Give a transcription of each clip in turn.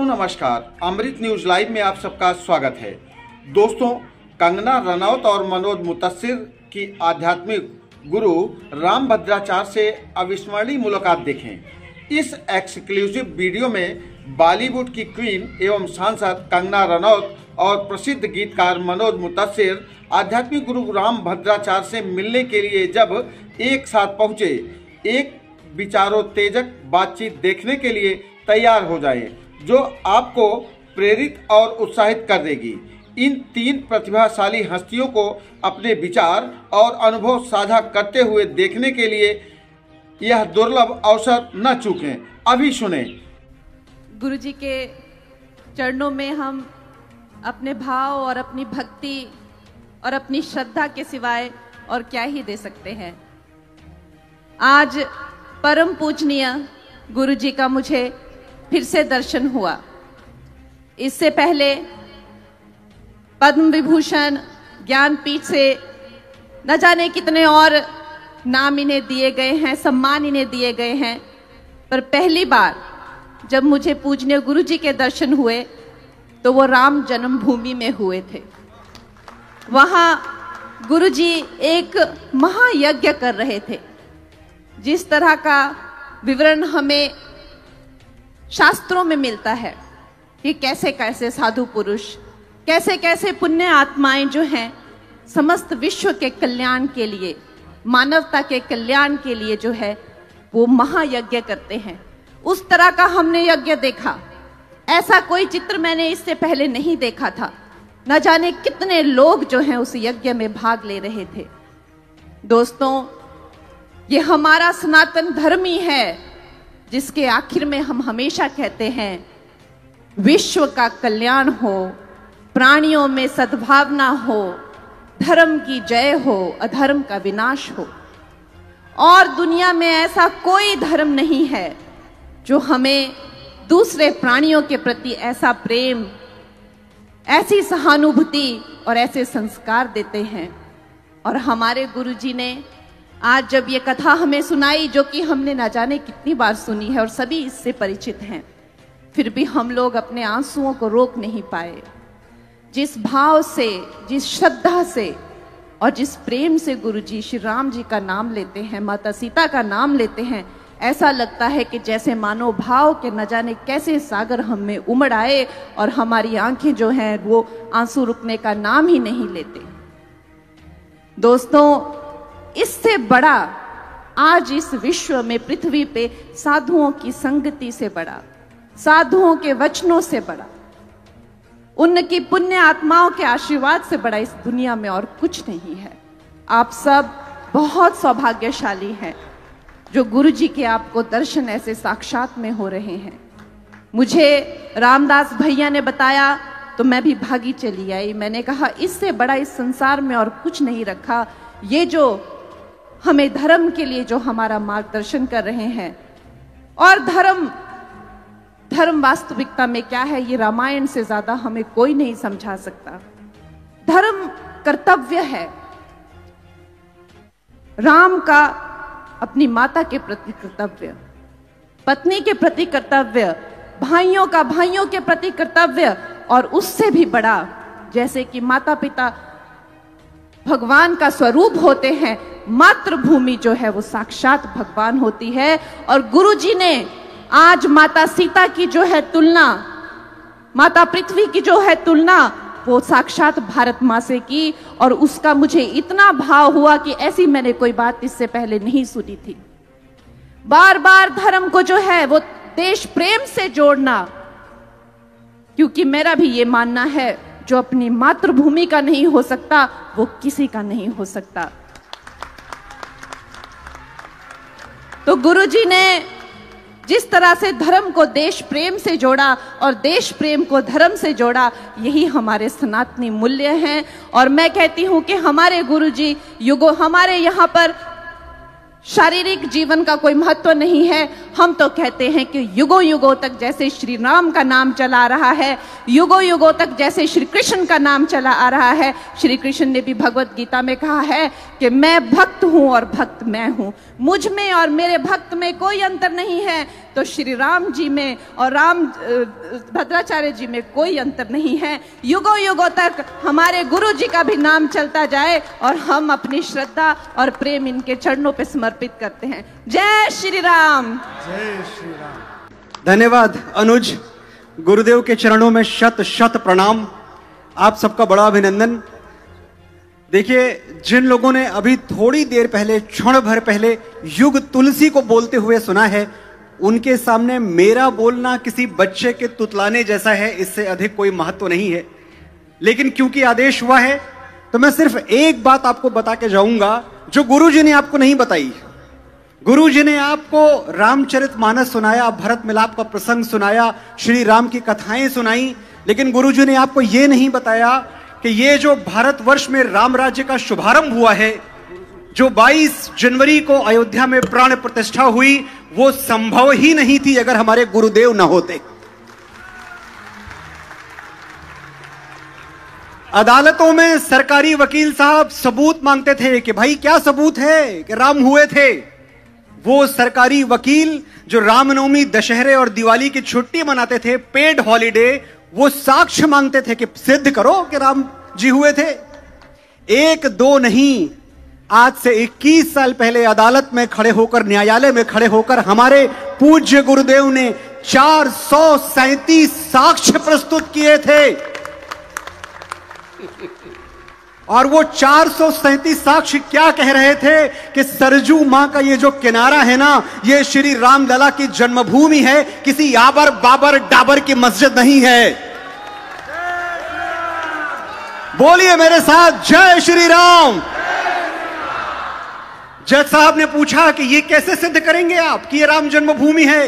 नमस्कार, अमृत news live में आप सबका स्वागत है। दोस्तों, कंगना रनौत और मनोज मुतस्सिर की आध्यात्मिक गुरु राम भद्राचार्य से अविस्मरणीय मुलाकात देखें। इस एक्सक्लूसिव वीडियो में बॉलीवुड की क्वीन एवं सांसद कंगना रनौत और प्रसिद्ध गीतकार मनोज मुतस्सिर आध्यात्मिक गुरु राम भद्राचार्य से मिलने के लिए जब एक साथ पहुंचे, एक विचारोत्तेजक बातचीत देखने के लिए तैयार हो जाएं, जो आपको प्रेरित और उत्साहित कर देगी। इन तीन प्रतिभाशाली हस्तियों को अपने विचार और अनुभव साझा करते हुए देखने के लिए यह दुर्लभ अवसर न चूकें। अभी सुने। गुरुजी के चरणों में हम अपने भाव और अपनी भक्ति और अपनी श्रद्धा के सिवाय और क्या ही दे सकते हैं। आज परम पूजनीय गुरुजी का मुझे फिर से दर्शन हुआ। इससे पहले पद्म विभूषण, ज्ञानपीठ से न जाने कितने और नाम इन्हें दिए गए हैं, सम्मान इन्हें दिए गए हैं, पर पहली बार जब मुझे पूजनीय गुरुजी के दर्शन हुए तो वो राम जन्मभूमि में हुए थे। वहाँ गुरुजी एक महायज्ञ कर रहे थे। जिस तरह का विवरण हमें शास्त्रों में मिलता है कि कैसे कैसे साधु पुरुष, कैसे कैसे पुण्य आत्माएं जो हैं समस्त विश्व के कल्याण के लिए, मानवता के कल्याण के लिए जो है वो महायज्ञ करते हैं, उस तरह का हमने यज्ञ देखा। ऐसा कोई चित्र मैंने इससे पहले नहीं देखा था। न जाने कितने लोग जो हैं उस यज्ञ में भाग ले रहे थे। दोस्तों, ये हमारा सनातन धर्म ही है जिसके आखिर में हम हमेशा कहते हैं विश्व का कल्याण हो, प्राणियों में सद्भावना हो, धर्म की जय हो, अधर्म का विनाश हो। और दुनिया में ऐसा कोई धर्म नहीं है जो हमें दूसरे प्राणियों के प्रति ऐसा प्रेम, ऐसी सहानुभूति और ऐसे संस्कार देते हैं। और हमारे गुरुजी ने आज जब ये कथा हमें सुनाई, जो कि हमने न जाने कितनी बार सुनी है और सभी इससे परिचित हैं, फिर भी हम लोग अपने आंसुओं को रोक नहीं पाए। जिस भाव से, जिस श्रद्धा से और जिस प्रेम से गुरुजी श्री राम जी का नाम लेते हैं, माता सीता का नाम लेते हैं, ऐसा लगता है कि जैसे मानो भाव के न जाने कैसे सागर हम में उमड़ आए और हमारी आंखें जो हैं वो आंसू रुकने का नाम ही नहीं लेते। दोस्तों, इससे बड़ा आज इस विश्व में, पृथ्वी पे साधुओं की संगति से बड़ा, साधुओं के वचनों से बड़ा, उनकी पुण्य आत्माओं के आशीर्वाद से बड़ा इस दुनिया में और कुछ नहीं है। आप सब बहुत सौभाग्यशाली हैं जो गुरुजी के आपको दर्शन ऐसे साक्षात में हो रहे हैं। मुझे रामदास भैया ने बताया तो मैं भी भागी चली आई। मैंने कहा इससे बड़ा इस संसार में और कुछ नहीं रखा। ये जो हमें धर्म के लिए जो हमारा मार्गदर्शन कर रहे हैं, और धर्म वास्तविकता में क्या है ये रामायण से ज्यादा हमें कोई नहीं समझा सकता। धर्म कर्तव्य है। राम का अपनी माता के प्रति कर्तव्य, पत्नी के प्रति कर्तव्य, भाइयों का भाइयों के प्रति कर्तव्य, और उससे भी बड़ा, जैसे कि माता पिता भगवान का स्वरूप होते हैं, मातृभूमि जो है वो साक्षात भगवान होती है। और गुरुजी ने आज माता सीता की जो है तुलना, माता पृथ्वी की जो है तुलना, वो साक्षात भारत माँ से की। और उसका मुझे इतना भाव हुआ कि ऐसी मैंने कोई बात इससे पहले नहीं सुनी थी। बार बार धर्म को जो है वो देश प्रेम से जोड़ना, क्योंकि मेरा भी ये मानना है जो अपनी मातृभूमि का नहीं हो सकता वो किसी का नहीं हो सकता। तो गुरुजी ने जिस तरह से धर्म को देश प्रेम से जोड़ा और देश प्रेम को धर्म से जोड़ा, यही हमारे सनातनी मूल्य हैं। और मैं कहती हूं कि हमारे गुरुजी युगों, हमारे यहाँ पर शारीरिक जीवन का कोई महत्व नहीं है। हम तो कहते हैं कि युगों युगों तक जैसे श्री राम का नाम चला आ रहा है, युगों युगों तक जैसे श्री कृष्ण का नाम चला आ रहा है, श्री कृष्ण ने भी भगवत गीता में कहा है कि मैं भक्त हूं और भक्त मैं हूं, मुझ में और मेरे भक्त में कोई अंतर नहीं है। तो श्री राम जी में और राम भद्राचार्य जी में कोई अंतर नहीं है। युगों युगों तक हमारे गुरु जी का भी नाम चलता जाए और हम अपनी श्रद्धा और प्रेम इनके चरणों पे समर्पित करते हैं। जय श्री राम। जय श्री राम। धन्यवाद अनुज, गुरुदेव के चरणों में शत शत प्रणाम। आप सबका बड़ा अभिनंदन। देखिए, जिन लोगों ने अभी थोड़ी देर पहले, क्षण भर पहले युग तुलसी को बोलते हुए सुना है, उनके सामने मेरा बोलना किसी बच्चे के तुतलाने जैसा है, इससे अधिक कोई महत्व नहीं है। लेकिन क्योंकि आदेश हुआ है तो मैं सिर्फ एक बात आपको बता के जाऊंगा जो गुरुजी ने आपको नहीं बताई। गुरुजी ने आपको रामचरितमानस सुनाया, भरत मिलाप का प्रसंग सुनाया, श्री राम की कथाएं सुनाई, लेकिन गुरुजी ने आपको यह नहीं बताया कि ये जो भारतवर्ष में राम राज्य का शुभारंभ हुआ है, जो 22 जनवरी को अयोध्या में प्राण प्रतिष्ठा हुई, वो संभव ही नहीं थी अगर हमारे गुरुदेव न होते। अदालतों में सरकारी वकील साहब सबूत मांगते थे कि भाई क्या सबूत है कि राम हुए थे। वो सरकारी वकील जो रामनवमी, दशहरे और दिवाली की छुट्टी मनाते थे, पेड हॉलिडे, वो साक्ष्य मांगते थे कि सिद्ध करो कि राम जी हुए थे। एक दो नहीं, आज से 21 साल पहले अदालत में खड़े होकर, न्यायालय में खड़े होकर हमारे पूज्य गुरुदेव ने 437 साक्ष्य प्रस्तुत किए थे। और वो 437 साक्ष्य क्या कह रहे थे कि सरजू मां का ये जो किनारा है ना, ये श्री रामलला की जन्मभूमि है, किसी याबर बाबर डाबर की मस्जिद नहीं है। बोलिए मेरे साथ, जय श्री राम। जज साहब ने पूछा कि ये कैसे सिद्ध करेंगे आप कि ये राम जन्मभूमि है।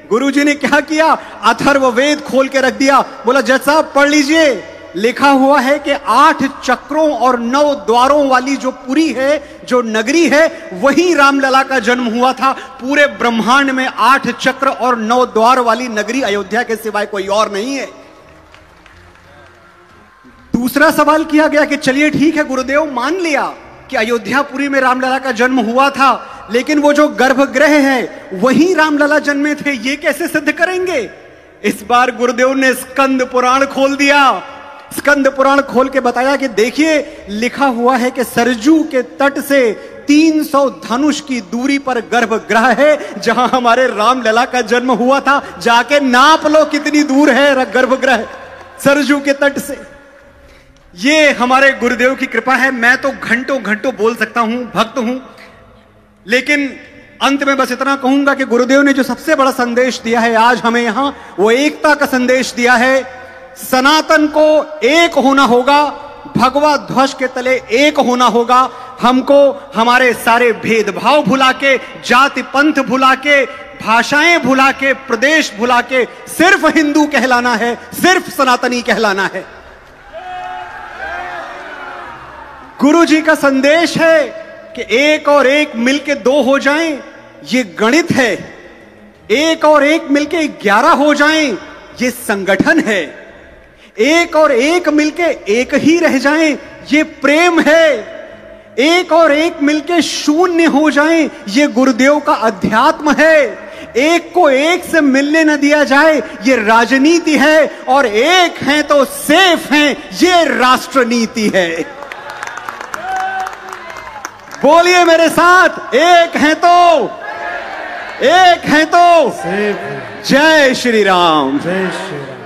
गुरुजी ने क्या किया, अथर्ववेद खोल के रख दिया। बोला जज साहब पढ़ लीजिए, लिखा हुआ है कि 8 चक्रों और 9 द्वारों वाली जो पुरी है, जो नगरी है, वही रामलला का जन्म हुआ था। पूरे ब्रह्मांड में 8 चक्र और 9 द्वार वाली नगरी अयोध्या के सिवाय कोई और नहीं है। दूसरा सवाल किया गया कि चलिए ठीक है, गुरुदेव मान लिया कि अयोध्यापुरी में रामलला का जन्म हुआ था, लेकिन वो जो गर्भगृह है वही रामलला जन्मे थे, ये कैसे सिद्ध करेंगे। इस बार गुरुदेव ने स्कंद पुराण खोल दिया। स्कंद पुराण खोल के बताया कि देखिए, लिखा हुआ है कि सरजू के तट से 300 धनुष की दूरी पर गर्भगृह है जहां हमारे रामलला का जन्म हुआ था। जाके नाप लो कितनी दूर है गर्भगृह सरजू के तट से। ये हमारे गुरुदेव की कृपा है। मैं तो घंटों घंटों बोल सकता हूं, भक्त हूं, लेकिन अंत में बस इतना कहूंगा कि गुरुदेव ने जो सबसे बड़ा संदेश दिया है आज हमें यहां, वो एकता का संदेश दिया है। सनातन को एक होना होगा, भगवा ध्वज के तले एक होना होगा। हमको हमारे सारे भेदभाव भुला के, जाति पंथ भुला के, भाषाएं भुला के, प्रदेश भुला के सिर्फ हिंदू कहलाना है, सिर्फ सनातनी कहलाना है। गुरु जी का संदेश है कि एक और एक मिलके 2 हो जाएं, ये गणित है। एक और एक मिलके 11 हो जाएं, ये संगठन है। एक और एक मिलके एक ही रह जाएं, ये प्रेम है। एक और एक मिलके शून्य हो जाएं, ये गुरुदेव का अध्यात्म है। एक को एक से मिलने न दिया जाए, ये राजनीति है। और एक हैं तो सेफ हैं, ये राष्ट्रनीति है। बोलिए मेरे साथ, एक हैं तो सेफ। जय श्री राम। जय श्री राम।